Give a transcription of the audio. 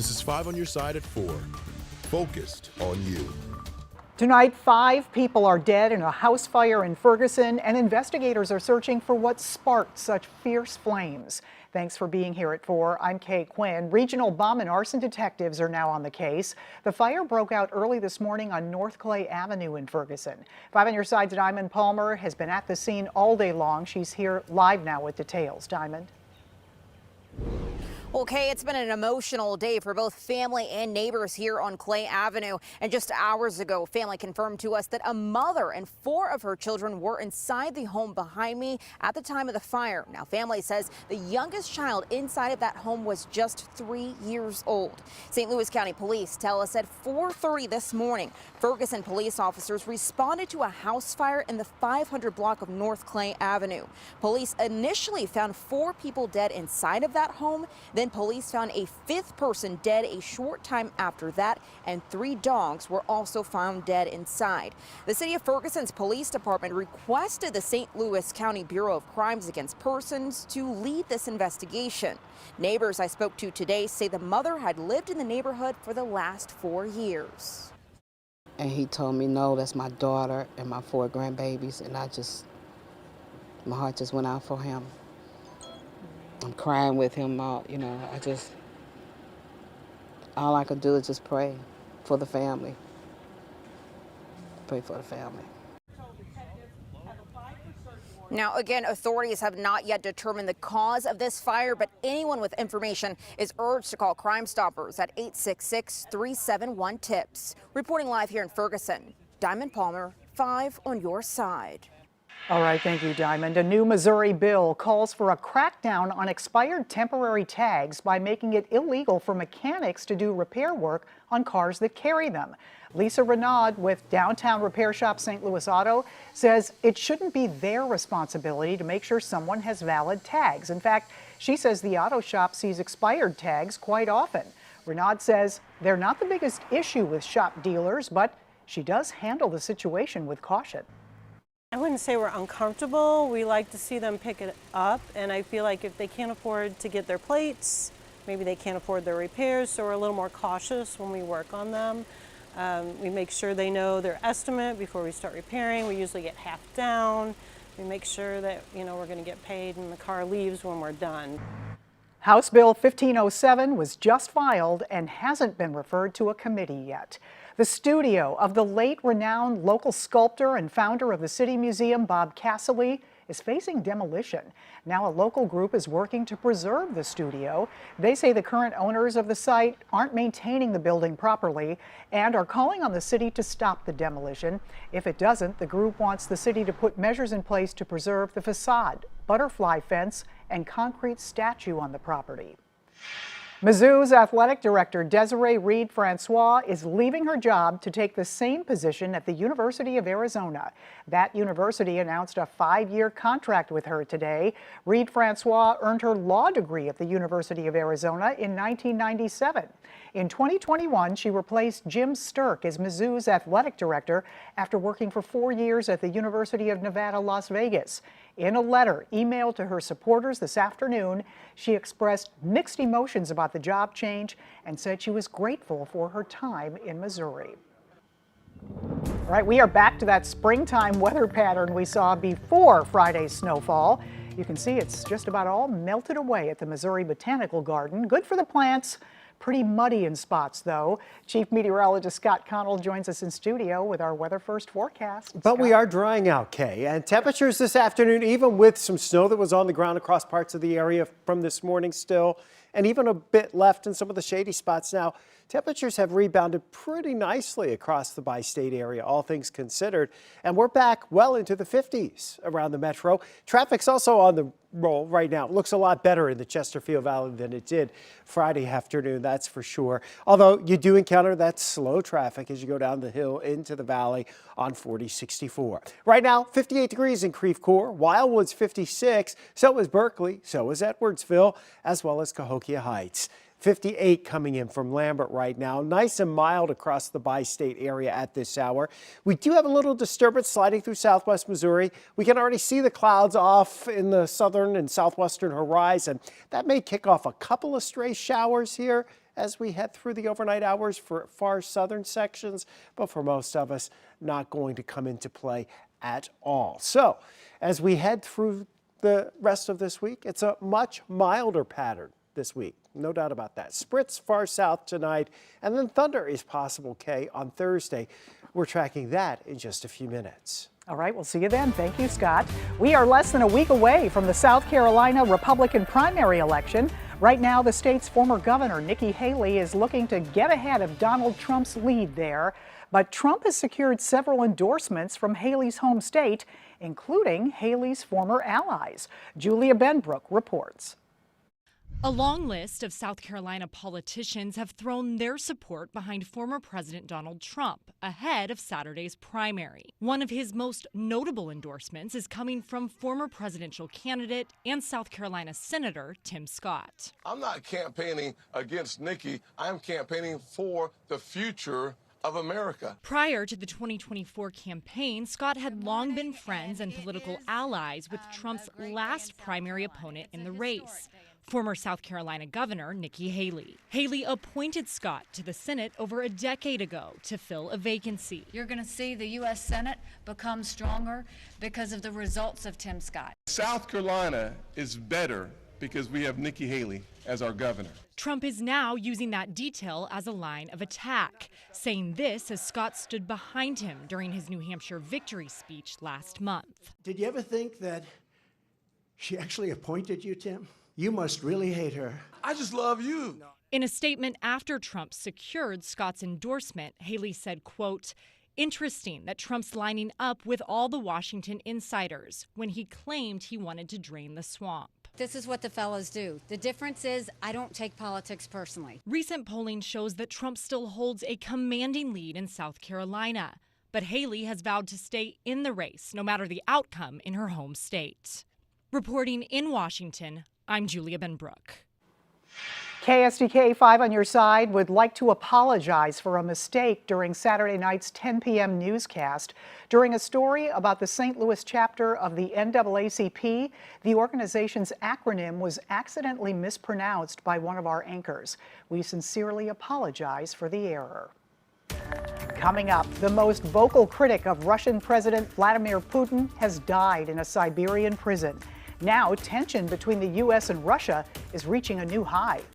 This is 5 on your side at 4. Focused on you. Tonight, 5 people are dead in a house fire in Ferguson, and investigators are searching for what sparked such fierce flames. Thanks for being here at 4. I'm Kay Quinn. Regional bomb and arson detectives are now on the case. The fire broke out early this morning on North Clay Avenue in Ferguson. 5 on your side's Diamond Palmer has been at the scene all day long. She's here live now with details. Diamond. Well, Kay, it's been an emotional day for both family and neighbors here on Clay Avenue. And just hours ago, family confirmed to us that a mother and 4 of her children were inside the home behind me at the time of the fire. Now, family says the youngest child inside of that home was just 3 years old. St. Louis County Police tell us at 4:30 this morning, Ferguson police officers responded to a house fire in the 500 block of North Clay Avenue. Police initially found 4 people dead inside of that home. Then police found a 5th person dead a short time after that, and 3 dogs were also found dead inside. The city of Ferguson's police department requested the St. Louis County Bureau of Crimes Against Persons to lead this investigation. Neighbors I spoke to today say the mother had lived in the neighborhood for the last 4 years. And he told me, no, that's my daughter and my 4 grandbabies, and my heart just went out for him. I'm crying with him, all I could do is just pray for the family. Pray for the family. Now, again, authorities have not yet determined the cause of this fire, but anyone with information is urged to call Crime Stoppers at 866-371-TIPS. Reporting live here in Ferguson, Diamond Palmer, 5 on your side. All right, thank you, Diamond. A new Missouri bill calls for a crackdown on expired temporary tags by making it illegal for mechanics to do repair work on cars that carry them. Lisa Renaud with downtown repair shop St. Louis Auto says it shouldn't be their responsibility to make sure someone has valid tags. In fact, she says the auto shop sees expired tags quite often. Renaud says they're not the biggest issue with shop dealers, but she does handle the situation with caution. I wouldn't say we're uncomfortable. We like to see them pick it up, and I feel like if they can't afford to get their plates, maybe they can't afford their repairs, so we're a little more cautious when we work on them. We make sure they know their estimate before we start repairing. We usually get half down. We make sure that we're going to get paid and the car leaves when we're done. House Bill 1507 was just filed and hasn't been referred to a committee yet. The studio of the late renowned local sculptor and founder of the City Museum, Bob Cassidys, is facing demolition. Now a local group is working to preserve the studio. They say the current owners of the site aren't maintaining the building properly and are calling on the city to stop the demolition. If it doesn't, the group wants the city to put measures in place to preserve the facade, butterfly fence, and concrete statue on the property. Mizzou's athletic director, Desiree Francois, is leaving her job to take the same position at the University of Arizona. That university announced a 5-year contract with her today. Francois earned her law degree at the University of Arizona in 1997. In 2021, she replaced Jim Sturk as Mizzou's athletic director after working for 4 years at the University of Nevada, Las Vegas. In a letter emailed to her supporters this afternoon, she expressed mixed emotions about the job change and said she was grateful for her time in Missouri. All right, we are back to that springtime weather pattern we saw before Friday's snowfall. You can see it's just about all melted away at the Missouri Botanical Garden. Good for the plants. Pretty muddy in spots, though. Chief Meteorologist Scott Connell joins us in studio with our Weather First forecast. But we are drying out, Kay, and temperatures this afternoon, even with some snow that was on the ground across parts of the area from this morning still, and even a bit left in some of the shady spots now, temperatures have rebounded pretty nicely across the bi-state area, all things considered, and we're back well into the 50s around the metro. Traffic's also on the roll right now. It looks a lot better in the Chesterfield Valley than it did Friday afternoon, that's for sure. Although you do encounter that slow traffic as you go down the hill into the valley on 4064. Right now, 58 degrees in Creve Coeur, Wildwood's 56, so is Berkeley, so is Edwardsville, as well as Cahokia Heights. 58 coming in from Lambert right now. Nice and mild across the bi-state area at this hour. We do have a little disturbance sliding through southwest Missouri. We can already see the clouds off in the southern and southwestern horizon. That may kick off a couple of stray showers here as we head through the overnight hours for far southern sections, but for most of us, not going to come into play at all. So as we head through the rest of this week, it's a much milder pattern this week. No doubt about that. Spritz far south tonight, and then thunder is possible, Kay, on Thursday. We're tracking that in just a few minutes. All right, we'll see you then. Thank you, Scott. We are less than a week away from the South Carolina Republican primary election. Right now, the state's former governor, Nikki Haley, is looking to get ahead of Donald Trump's lead there. But Trump has secured several endorsements from Haley's home state, including Haley's former allies. Julia Benbrook reports. A long list of South Carolina politicians have thrown their support behind former President Donald Trump ahead of Saturday's primary. One of his most notable endorsements is coming from former presidential candidate and South Carolina Senator Tim Scott. I'm not campaigning against Nikki. I'm campaigning for the future of America. Prior to the 2024 campaign, Scott had long been friends and political allies with Trump's last primary opponent in the race, former South Carolina Governor Nikki Haley. Haley appointed Scott to the Senate over a decade ago to fill a vacancy. You're going to see the U.S. Senate become stronger because of the results of Tim Scott. South Carolina is better because we have Nikki Haley as our governor. Trump is now using that detail as a line of attack, saying this as Scott stood behind him during his New Hampshire victory speech last month. Did you ever think that she actually appointed you, Tim? You must really hate her. I just love you. In a statement after Trump secured Scott's endorsement, Haley said, quote, "Interesting that Trump's lining up with all the Washington insiders when he claimed he wanted to drain the swamp." This is what the fellas do. The difference is I don't take politics personally. Recent polling shows that Trump still holds a commanding lead in South Carolina, but Haley has vowed to stay in the race no matter the outcome in her home state. Reporting in Washington, I'm Julia Benbrook. KSDK 5 on your side would like to apologize for a mistake during Saturday night's 10 p.m. newscast. During a story about the St. Louis chapter of the NAACP, the organization's acronym was accidentally mispronounced by one of our anchors. We sincerely apologize for the error. Coming up, the most vocal critic of Russian President Vladimir Putin has died in a Siberian prison. Now, tension between the U.S. and Russia is reaching a new high.